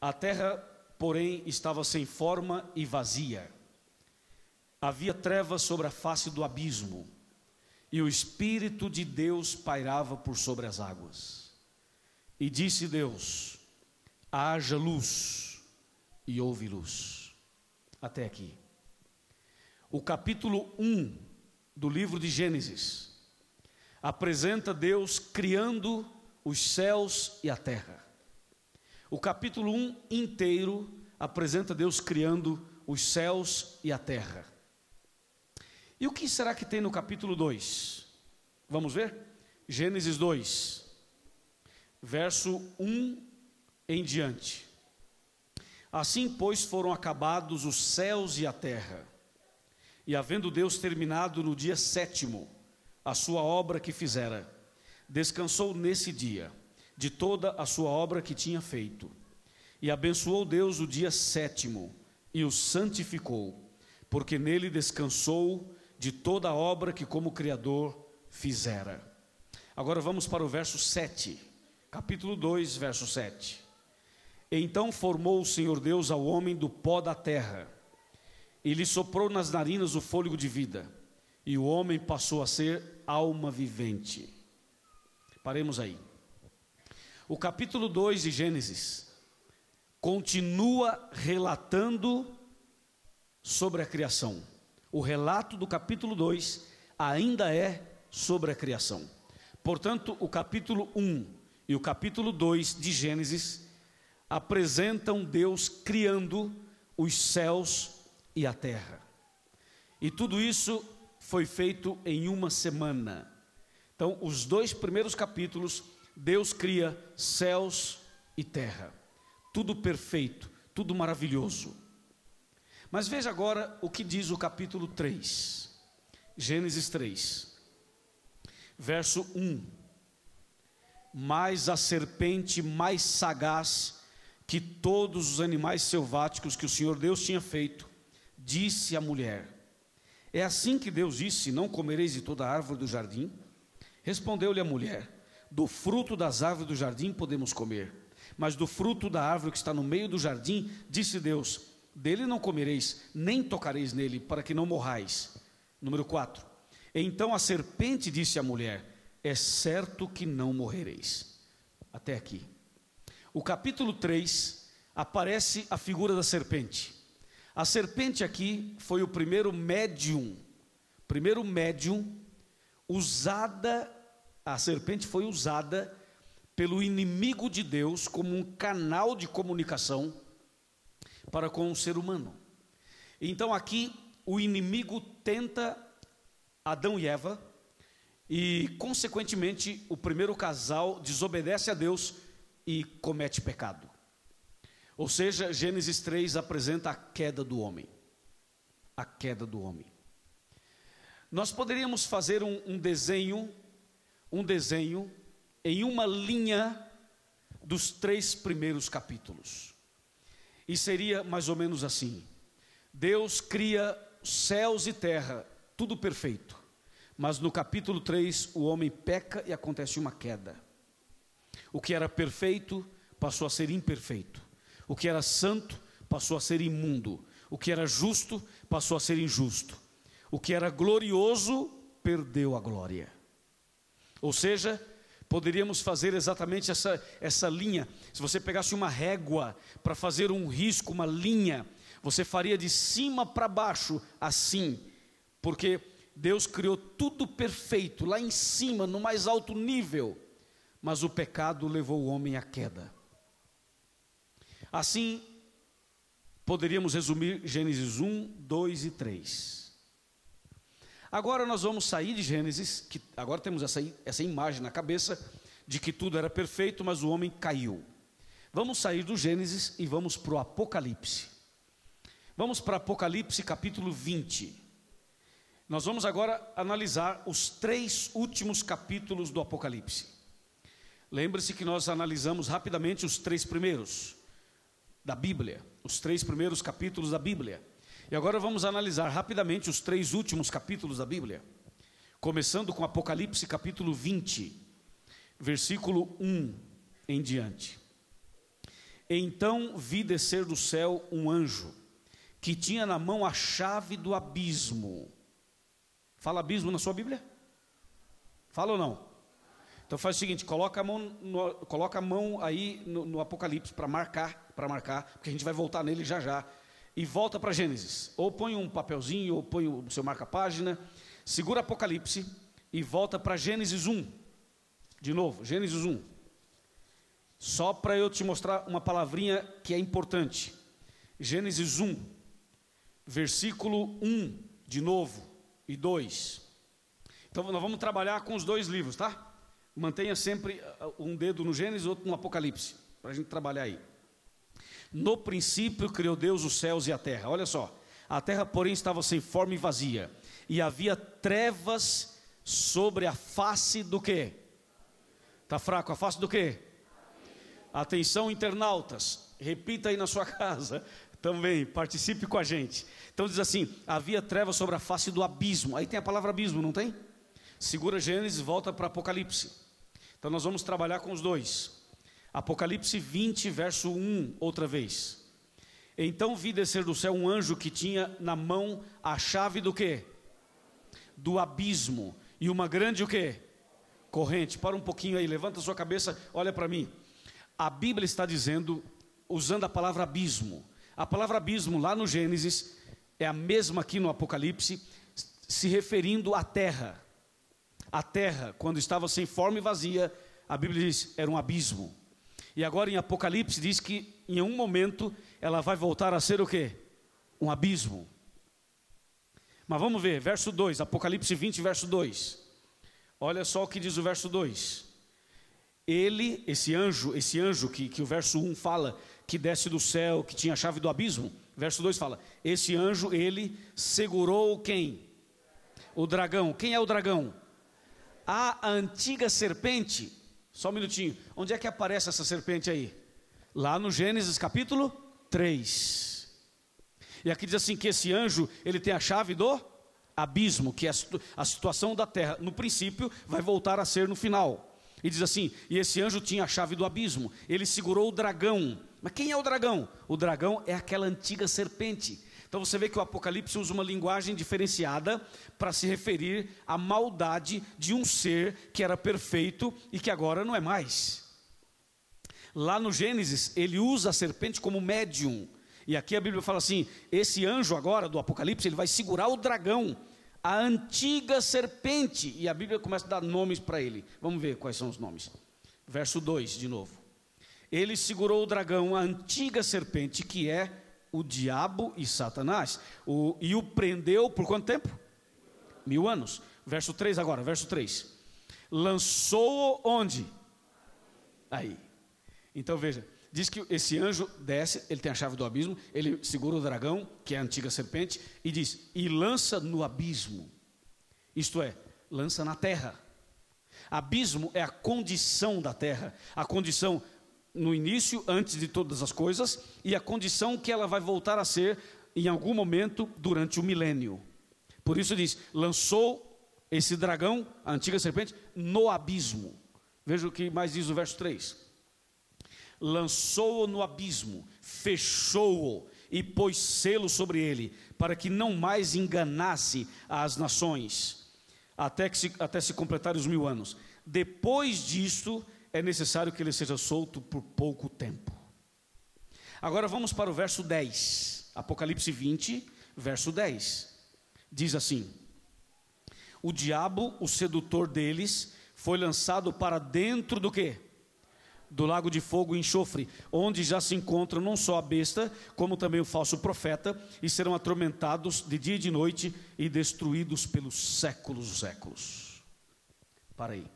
A terra, porém, estava sem forma e vazia. Havia trevas sobre a face do abismo, e o Espírito de Deus pairava por sobre as águas. E disse Deus: haja luz, e houve luz. Até aqui. O capítulo 1 do livro de Gênesis apresenta Deus criando os céus e a terra. O capítulo 1 inteiro apresenta Deus criando os céus e a terra. E o que será que tem no capítulo 2? Vamos ver? Gênesis 2, verso 1 em diante. Assim, pois, foram acabados os céus e a terra, e havendo Deus terminado no dia 7º a sua obra que fizera, descansou nesse dia de toda a sua obra que tinha feito. E abençoou Deus o dia 7º e o santificou, porque nele descansou de toda a obra que como Criador fizera. Agora vamos para o verso 7, capítulo 2, verso 7. Então formou o Senhor Deus ao homem do pó da terra, e lhe soprou nas narinas o fôlego de vida, e o homem passou a ser alma vivente. Paremos aí. O capítulo 2 de Gênesis continua relatando sobre a criação. O relato do capítulo 2 ainda é sobre a criação. Portanto, o capítulo 1 e o capítulo 2 de Gênesis apresentam Deus criando os céus e a terra. E tudo isso foi feito em uma semana. Então, os 2 primeiros capítulos, Deus cria céus e terra. Tudo perfeito, tudo maravilhoso. Mas veja agora o que diz o capítulo 3. Gênesis 3, verso 1. Mas a serpente mais sagaz que todos os animais selváticos que o Senhor Deus tinha feito, disse à mulher: é assim que Deus disse: não comereis de toda a árvore do jardim? Respondeu-lhe a mulher: do fruto das árvores do jardim podemos comer, mas do fruto da árvore que está no meio do jardim, disse Deus: dele não comereis, nem tocareis nele, para que não morrais. Número 4. Então a serpente disse à mulher: é certo que não morrereis. Até aqui. O capítulo 3 aparece a figura da serpente. A serpente aqui foi o primeiro médium usada. A serpente foi usada pelo inimigo de Deus como um canal de comunicação para com o ser humano. Então aqui o inimigo tenta Adão e Eva, e consequentemente o primeiro casal desobedece a Deus e comete pecado. Ou seja, Gênesis 3 apresenta a queda do homem. A queda do homem. Nós poderíamos fazer um desenho em uma linha dos 3 primeiros capítulos. E seria mais ou menos assim: Deus cria céus e terra, tudo perfeito. Mas no capítulo 3 o homem peca e acontece uma queda. O que era perfeito passou a ser imperfeito. O que era santo passou a ser imundo. O que era justo passou a ser injusto. O que era glorioso perdeu a glória. Ou seja, poderíamos fazer exatamente essa linha. Se você pegasse uma régua para fazer um risco, uma linha, você faria de cima para baixo assim, porque Deus criou tudo perfeito lá em cima, no mais alto nível, mas o pecado levou o homem à queda. Assim, poderíamos resumir Gênesis 1, 2 e 3. Agora nós vamos sair de Gênesis, que agora temos essa imagem na cabeça de que tudo era perfeito, mas o homem caiu. Vamos sair do Gênesis e vamos para o Apocalipse. Vamos para Apocalipse capítulo 20. Nós vamos agora analisar os 3 últimos capítulos do Apocalipse. Lembre-se que nós analisamos rapidamente os 3 primeiros da Bíblia, os 3 primeiros capítulos da Bíblia. E agora vamos analisar rapidamente os 3 últimos capítulos da Bíblia, começando com Apocalipse capítulo 20, versículo 1 em diante. Então vi descer do céu um anjo, que tinha na mão a chave do abismo. Fala abismo na sua Bíblia? Fala ou não? Então faz o seguinte, coloca a mão aí no Apocalipse para marcar, porque a gente vai voltar nele já já. E volta para Gênesis. Ou põe um papelzinho, ou põe o seu marca-página. Segura Apocalipse e volta para Gênesis 1. De novo, Gênesis 1. Só para eu te mostrar uma palavrinha que é importante. Gênesis 1, versículo 1, de novo, e 2. Então nós vamos trabalhar com os dois livros, tá? Mantenha sempre um dedo no Gênesis e outro no Apocalipse, para a gente trabalhar aí. No princípio criou Deus os céus e a terra. Olha só, a terra porém estava sem forma e vazia, e havia trevas sobre a face do quê? Está fraco, a face do quê? Atenção, internautas, repita aí na sua casa também, participe com a gente. Então diz assim, havia trevas sobre a face do abismo. Aí tem a palavra abismo, não tem? Segura Gênesis e volta para Apocalipse. Então nós vamos trabalhar com os dois. Apocalipse 20, verso 1, outra vez. Então vi descer do céu um anjo que tinha na mão a chave do quê? Do abismo. E uma grande o quê? Corrente. Para um pouquinho aí, levanta a sua cabeça, olha para mim. A Bíblia está dizendo, usando a palavra abismo. A palavra abismo lá no Gênesis é a mesma aqui no Apocalipse, se referindo à terra. A terra, quando estava sem forma e vazia, a Bíblia diz, era um abismo. E agora em Apocalipse diz que em um momento ela vai voltar a ser o quê? Um abismo. Mas vamos ver, verso 2, Apocalipse 20, verso 2. Olha só o que diz o verso 2. Ele, esse anjo que o verso 1 fala, que desce do céu, que tinha a chave do abismo, verso 2 fala, esse anjo, ele segurou quem? O dragão. Quem é o dragão? A antiga serpente. Só um minutinho, onde é que aparece essa serpente aí? Lá no Gênesis capítulo 3. E aqui diz assim, que esse anjo, ele tem a chave do abismo, que é a situação da terra, no princípio, vai voltar a ser no final. E diz assim, e esse anjo tinha a chave do abismo, ele segurou o dragão. Mas quem é o dragão? O dragão é aquela antiga serpente. Então você vê que o Apocalipse usa uma linguagem diferenciada para se referir à maldade de um ser que era perfeito e que agora não é mais. Lá no Gênesis, ele usa a serpente como médium. E aqui a Bíblia fala assim, esse anjo agora do Apocalipse, ele vai segurar o dragão, a antiga serpente. E a Bíblia começa a dar nomes para ele. Vamos ver quais são os nomes. Verso 2 de novo. Ele segurou o dragão, a antiga serpente, que é o diabo e Satanás, e o prendeu por quanto tempo? 1000 anos. Verso 3 agora, verso 3. Lançou-o onde? Aí. Então veja, diz que esse anjo desce, ele tem a chave do abismo, ele segura o dragão, que é a antiga serpente, e diz, e lança no abismo. Isto é, lança na terra. Abismo é a condição da terra, a condição no início, antes de todas as coisas, e a condição que ela vai voltar a ser em algum momento durante o milênio. Por isso diz, lançou esse dragão, a antiga serpente, no abismo. Veja o que mais diz o verso 3. Lançou-o no abismo, fechou-o e pôs selo sobre ele, para que não mais enganasse as nações, até se completarem os 1000 anos. Depois disto, é necessário que ele seja solto por pouco tempo. Agora vamos para o verso 10, Apocalipse 20, verso 10, diz assim, o diabo, o sedutor deles, foi lançado para dentro do quê? Do lago de fogo e enxofre, onde já se encontra não só a besta, como também o falso profeta, e serão atormentados de dia e de noite, e destruídos pelos séculos dos séculos. Para aí.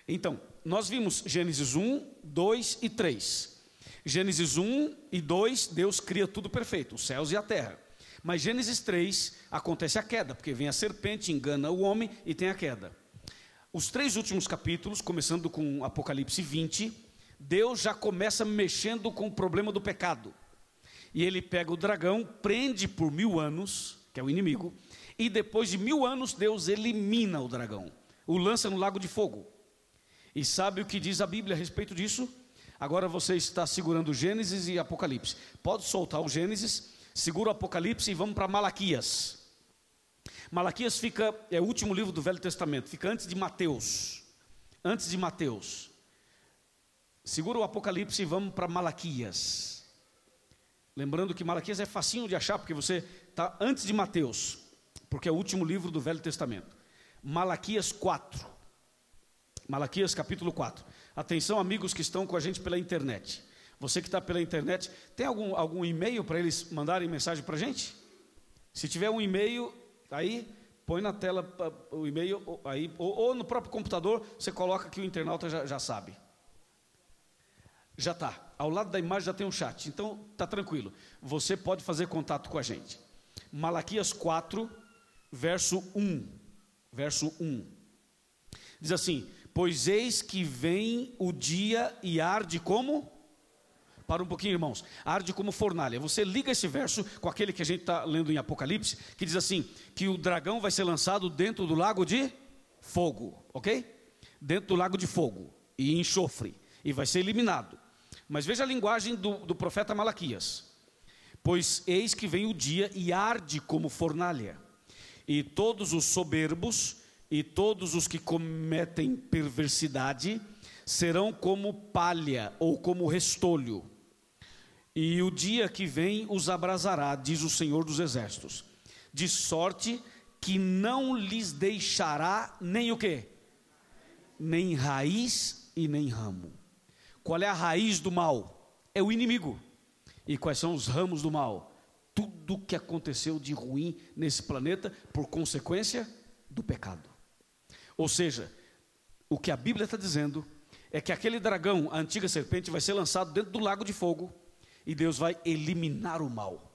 Então, nós vimos Gênesis 1, 2 e 3. Gênesis 1 e 2, Deus cria tudo perfeito, os céus e a terra. Mas Gênesis 3, acontece a queda, porque vem a serpente, engana o homem e tem a queda. Os 3 últimos capítulos, começando com Apocalipse 20, Deus já começa mexendo com o problema do pecado. E ele pega o dragão, prende por 1000 anos, que é o inimigo, e depois de 1000 anos, Deus elimina o dragão, o lança no lago de fogo. E sabe o que diz a Bíblia a respeito disso? Agora você está segurando Gênesis e Apocalipse. Pode soltar o Gênesis, segura o Apocalipse e vamos para Malaquias. Malaquias é o último livro do Velho Testamento, fica antes de Mateus. Antes de Mateus. Segura o Apocalipse e vamos para Malaquias. Lembrando que Malaquias é facinho de achar, porque você está antes de Mateus, porque é o último livro do Velho Testamento. Malaquias 4. Malaquias capítulo 4. Atenção, amigos que estão com a gente pela internet. Você que está pela internet, tem algum e-mail para eles mandarem mensagem para a gente? Se tiver um e-mail, aí põe na tela o e-mail, aí, ou no próprio computador, você coloca que o internauta já sabe. Já está. Ao lado da imagem já tem um chat, então está tranquilo. Você pode fazer contato com a gente. Malaquias 4, verso 1. Verso 1. Diz assim: pois eis que vem o dia e arde como? Para um pouquinho, irmãos. Arde como fornalha. Você liga esse verso com aquele que a gente está lendo em Apocalipse, que diz assim, que o dragão vai ser lançado dentro do lago de fogo, ok? Dentro do lago de fogo e enxofre, e vai ser eliminado. Mas veja a linguagem do profeta Malaquias. Pois eis que vem o dia e arde como fornalha, e todos os soberbos e todos os que cometem perversidade serão como palha ou como restolho, e o dia que vem os abrasará, diz o Senhor dos Exércitos, de sorte que não lhes deixará nem o quê? Nem raiz e nem ramo. Qual é a raiz do mal? É o inimigo. E quais são os ramos do mal? Tudo que aconteceu de ruim nesse planeta por consequência do pecado. Ou seja, o que a Bíblia está dizendo é que aquele dragão, a antiga serpente, vai ser lançado dentro do lago de fogo e Deus vai eliminar o mal.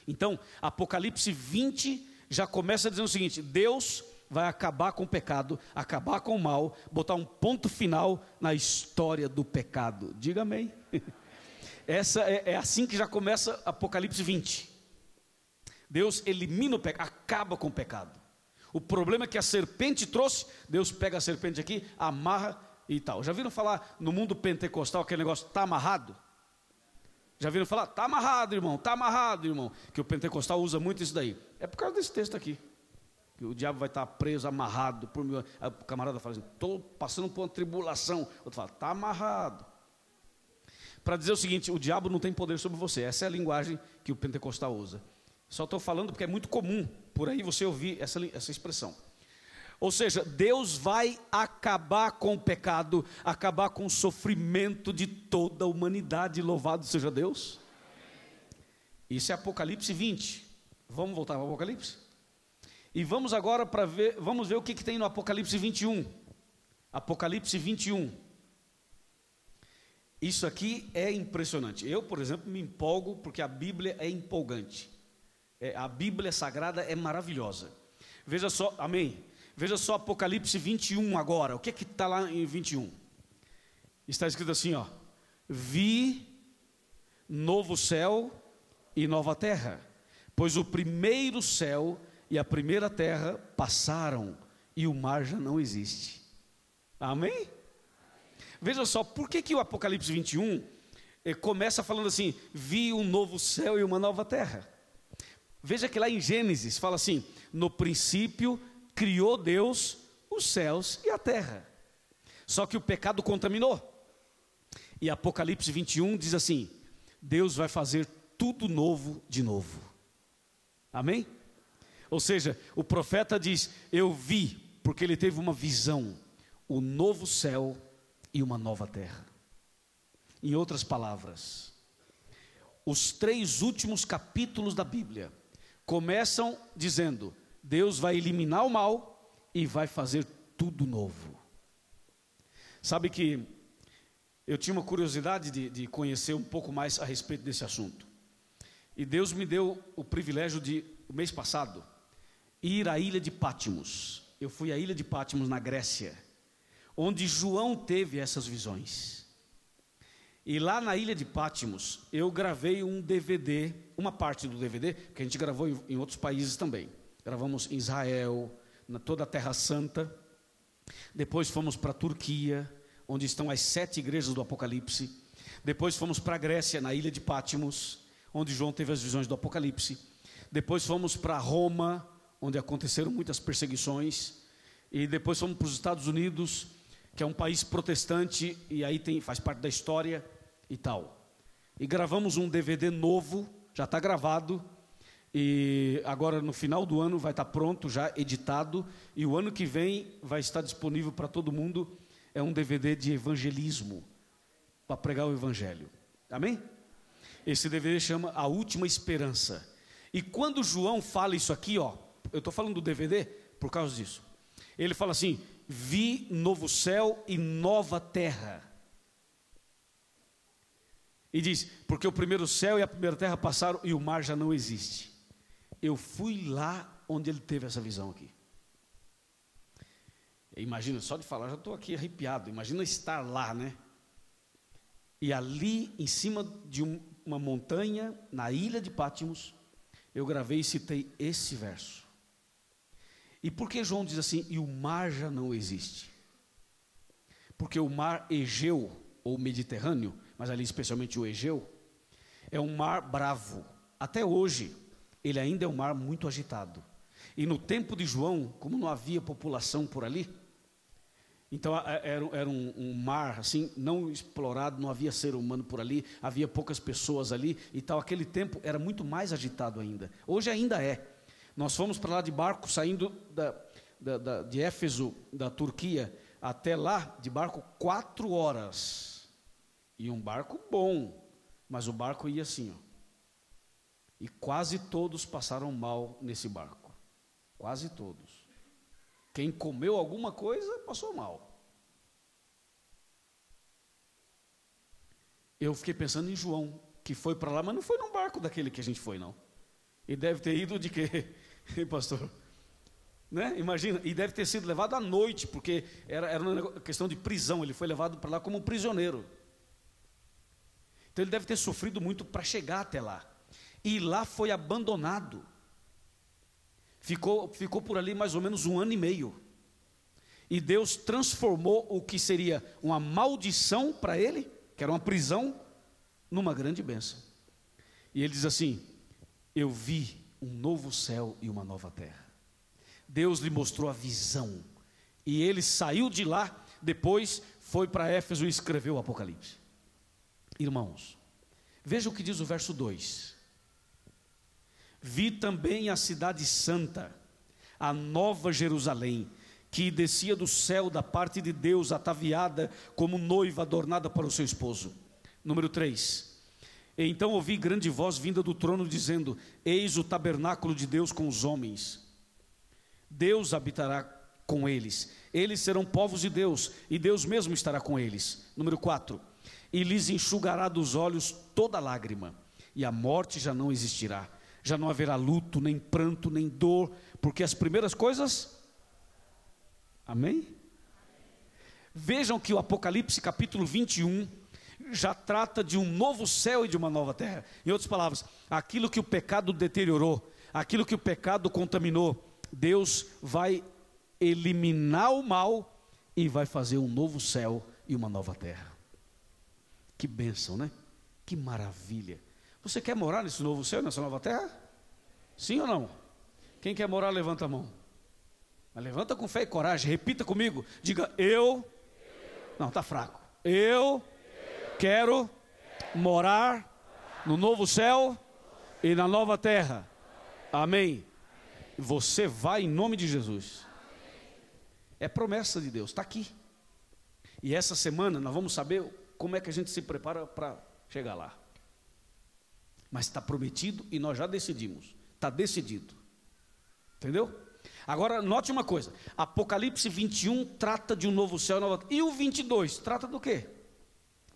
Então, Apocalipse 20 já começa dizendo o seguinte: Deus vai acabar com o pecado, acabar com o mal, botar um ponto final na história do pecado. Diga amém. Essa é assim que já começa Apocalipse 20. Deus elimina o pecado, acaba com o pecado. O problema é que a serpente trouxe, Deus pega a serpente aqui, amarra e tal. Já viram falar no mundo pentecostal aquele negócio, está amarrado? Já viram falar, está amarrado, irmão, está amarrado, irmão? Que o pentecostal usa muito isso daí. É por causa desse texto aqui. Que o diabo vai estar preso, amarrado por mim. O camarada fala assim, estou passando por uma tribulação. O outro fala, está amarrado. Para dizer o seguinte, o diabo não tem poder sobre você. Essa é a linguagem que o pentecostal usa. Só estou falando porque é muito comum por aí você ouvir essa expressão. Ou seja, Deus vai acabar com o pecado, acabar com o sofrimento de toda a humanidade. Louvado seja Deus. Isso é Apocalipse 20. Vamos voltar para o Apocalipse? E vamos agora vamos ver o que tem no Apocalipse 21. Apocalipse 21. Isso aqui é impressionante. Eu, por exemplo, me empolgo porque a Bíblia é empolgante. A Bíblia Sagrada é maravilhosa. Veja só, amém? Veja só Apocalipse 21 agora. O que está lá em 21? Está escrito assim, ó: vi novo céu e nova terra, pois o primeiro céu e a primeira terra passaram e o mar já não existe. Amém? Veja só, por que o Apocalipse 21 começa falando assim, vi um novo céu e uma nova terra? Veja que lá em Gênesis fala assim, no princípio criou Deus os céus e a terra. Só que o pecado contaminou. E Apocalipse 21 diz assim, Deus vai fazer tudo novo de novo. Amém? Ou seja, o profeta diz, eu vi, porque ele teve uma visão, o novo céu e uma nova terra. Em outras palavras, os 3 últimos capítulos da Bíblia começam dizendo, Deus vai eliminar o mal e vai fazer tudo novo. Sabe que eu tinha uma curiosidade de conhecer um pouco mais a respeito desse assunto. E Deus me deu o privilégio de, o mês passado, ir à ilha de Patmos. Eu fui à ilha de Patmos na Grécia, onde João teve essas visões. E lá na ilha de Patmos, eu gravei um DVD, uma parte do DVD, que a gente gravou em outros países também. Gravamos em Israel, na toda a Terra Santa. Depois fomos para a Turquia, onde estão as 7 igrejas do Apocalipse. Depois fomos para a Grécia, na ilha de Pátimos, onde João teve as visões do Apocalipse. Depois fomos para Roma, onde aconteceram muitas perseguições. E depois fomos para os Estados Unidos, que é um país protestante, e aí faz parte da história e tal. E gravamos um DVD novo, já está gravado, e agora no final do ano vai estar pronto, já editado, e o ano que vem vai estar disponível para todo mundo. É um DVD de evangelismo, para pregar o evangelho, amém? Esse DVD chama A Última Esperança. E quando João fala isso aqui, ó, eu estou falando do DVD por causa disso. Ele fala assim: vi novo céu e nova terra. E diz, porque o primeiro céu e a primeira terra passaram e o mar já não existe. Eu fui lá onde ele teve essa visão aqui. Imagina, só de falar, já estou aqui arrepiado. Imagina estar lá, né? E ali, em cima de uma montanha, na ilha de Pátimos, eu gravei e citei esse verso. E por que João diz assim, e o mar já não existe? Porque o mar Egeu, ou Mediterrâneo, mas ali especialmente o Egeu, é um mar bravo. Até hoje, ele ainda é um mar muito agitado. E no tempo de João, como não havia população por ali, então era um mar assim, não explorado, não havia ser humano por ali, havia poucas pessoas ali e tal. Aquele tempo era muito mais agitado ainda. Hoje ainda é. Nós fomos para lá de barco, saindo de Éfeso, da Turquia, até lá, de barco, 4 horas. E um barco bom, mas o barco ia assim, ó. E quase todos passaram mal nesse barco. Quase todos. Quem comeu alguma coisa, passou mal. Eu fiquei pensando em João, que foi para lá, mas não foi num barco daquele que a gente foi, não. E deve ter ido de quê, pastor? Né? Imagina, e deve ter sido levado à noite, porque era uma questão de prisão, ele foi levado para lá como um prisioneiro. Então ele deve ter sofrido muito para chegar até lá. E lá foi abandonado. Ficou por ali mais ou menos 1 ano e meio. E Deus transformou o que seria uma maldição para ele, que era uma prisão, numa grande bênção. E ele diz assim: eu vi um novo céu e uma nova terra. Deus lhe mostrou a visão. E ele saiu de lá, depois foi para Éfeso e escreveu o Apocalipse. Irmãos, veja o que diz o verso 2. Vi também a cidade santa, a nova Jerusalém, que descia do céu da parte de Deus, ataviada como noiva adornada para o seu esposo. Número 3. Então ouvi grande voz vinda do trono dizendo: eis o tabernáculo de Deus com os homens. Deus habitará com eles. Eles serão povos de Deus, e Deus mesmo estará com eles. Número 4. E lhes enxugará dos olhos toda lágrima, e a morte já não existirá. Já não haverá luto, nem pranto, nem dor, porque as primeiras coisas... Amém? Vejam que o Apocalipse capítulo 21 já trata de um novo céu e de uma nova terra. Em outras palavras, aquilo que o pecado deteriorou, aquilo que o pecado contaminou, Deus vai eliminar o mal e vai fazer um novo céu e uma nova terra. Que bênção, né? Que maravilha. Você quer morar nesse novo céu, nessa nova terra? Sim ou não? Quem quer morar, levanta a mão. Mas levanta com fé e coragem, repita comigo. Diga, eu. Não, está fraco. Eu quero morar no novo céu e na nova terra. Amém. Você vai em nome de Jesus. É promessa de Deus, está aqui. E essa semana nós vamos saber como é que a gente se prepara para chegar lá. Mas está prometido e nós já decidimos. Está decidido. Entendeu? Agora note uma coisa. Apocalipse 21 trata de um novo céu e nova terra. E o 22 trata do quê?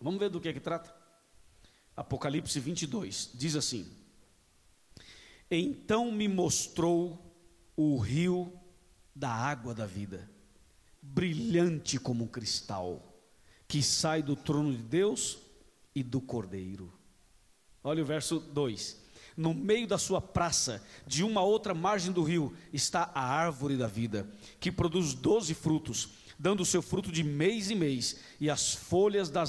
Vamos ver do que trata. Apocalipse 22 diz assim: então me mostrou o rio da água da vida, brilhante como um cristal, que sai do trono de Deus e do Cordeiro. Olha o verso 2. No meio da sua praça, de uma outra margem do rio, está a árvore da vida, que produz 12 frutos, dando o seu fruto de mês em mês, e as folhas da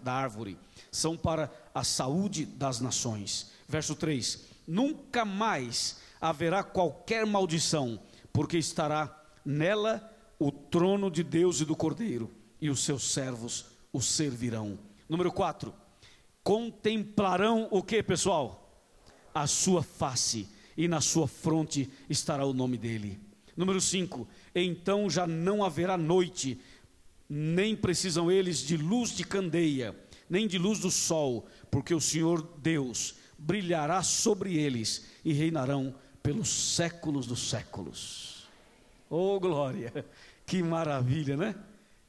árvore são para a saúde das nações. Verso 3: nunca mais haverá qualquer maldição, porque estará nela o trono de Deus e do Cordeiro, e os seus servos o servirão. Número 4: contemplarão o que, pessoal? A sua face, e na sua fronte estará o nome dele. Número 5: então já não haverá noite, nem precisam eles de luz de candeia, nem de luz do sol, porque o Senhor Deus brilhará sobre eles, e reinarão pelos séculos dos séculos. Oh glória, que maravilha, né?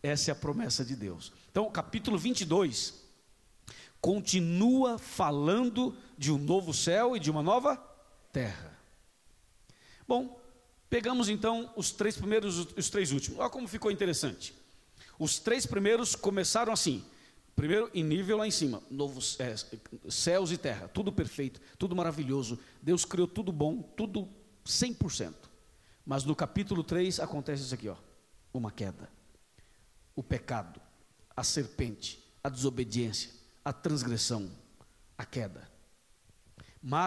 Essa é a promessa de Deus. Então o capítulo 22 continua falando de um novo céu e de uma nova terra. Bom, pegamos então os 3 primeiros e os 3 últimos. Olha como ficou interessante. Os 3 primeiros começaram assim: primeiro em nível lá em cima, novos céus e terra, tudo perfeito, tudo maravilhoso, Deus criou tudo bom, tudo 100%. Mas no capítulo 3 acontece isso aqui, ó, uma queda, o pecado, a serpente, a desobediência, a transgressão, a queda. Mas